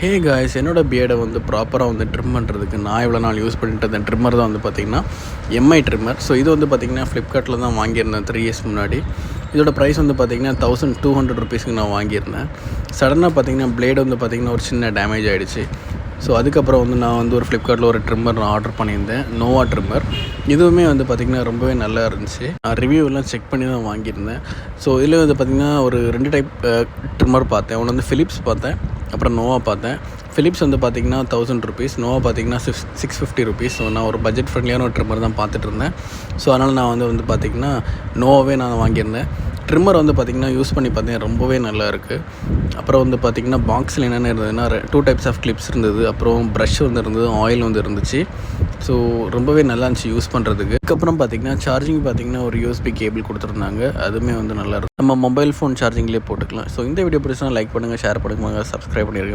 Hey guys, என்னோடய பியர்டை வந்து ப்ராப்பராக வந்து ட்ரிம் பண்ணுறதுக்கு நான் இவ்வளோ நாள் யூஸ் பண்ணிட்டு இருந்த ட்ரிம்மர் தான் வந்து பார்த்திங்கன்னா எம்ஐ ட்ரிம்மர். ஸோ இது வந்து பார்த்திங்கன்னா ஃப்ளிப்கார்ட்டில் தான் வாங்கியிருந்தேன் 3 இயர்ஸ் முன்னாடி. இதோட ப்ரைஸ் வந்து பார்த்திங்கன்னா 1200 ருபீஸ்க்கு நான் வாங்கியிருந்தேன். சடனாக பார்த்திங்கன்னா பிளேடு வந்து பார்த்திங்கன்னா ஒரு சின்ன டேமேஜ் ஆகிடுச்சு. ஸோ அதுக்கப்புறம் வந்து நான் வந்து ஒரு ஃப்ளிப்கார்ட்டில் ஒரு ட்ரிம்மர் நான் ஆர்டர் பண்ணியிருந்தேன், நோவா ட்ரிம்மர். இதுவுமே வந்து பார்த்திங்கன்னா ரொம்பவே நல்லா இருந்துச்சு. நான் ரிவ்யூவெல்லாம் செக் பண்ணி தான் வாங்கியிருந்தேன். ஸோ இதில் வந்து பார்த்திங்கன்னா ஒரு 2 டைப் ட்ரிம்மர் பார்த்தேன். ஒன்று வந்து ஃபிலிப்ஸ் பார்த்தேன், அப்புறம் நோவா பார்த்தேன். ஃபிலிப்ஸ் வந்து பார்த்திங்கன்னா 1000 ருபீஸ், நோவா பார்த்திங்கன்னா 650 ருபீஸ். ஸோ நான் ஒரு பட்ஜெட் ஃப்ரெண்ட்லியான ஒரு ட்ரிம்மர் தான் பார்த்துட்டு இருந்தேன். ஸோ அதனால் நான் வந்து பார்த்திங்கன்னா நோவாவே நான் வாங்கியிருந்தேன். ட்ரிம்மர் வந்து பார்த்திங்கன்னா யூஸ் பண்ணி பார்த்தேன், ரொம்பவே நல்லா இருக்குது. அப்புறம் வந்து பார்த்திங்கன்னா பாக்ஸில் என்னென்ன இருந்ததுன்னா 2 டைப்ஸ் ஆஃப் கிளிப்ஸ் இருந்தது, அப்புறம் ப்ரஷ் வந்து இருந்தது, ஆயில் வந்து இருந்துச்சு. ஸோ ரொம்பவே நல்லா இருந்துச்சு யூஸ் பண்ணுறதுக்கு. அதுக்கப்புறம் பார்த்திங்கன்னா சார்ஜிங் பார்த்திங்கன்னா ஒரு யூஎஸ்பி கேபிள் கொடுத்துருந்தாங்க, அதுவுமே வந்து நல்லா இருக்கும். நம்ம மொபைல் ஃபோன் சார்ஜிங்லேயே போட்டுக்கலாம். ஸோ இந்த வீடியோ பிடிச்சா லைக் பண்ணுங்கள், ஷேர் பண்ணுங்கள், சப்ஸ்கிரைப் பண்ணிடுங்க.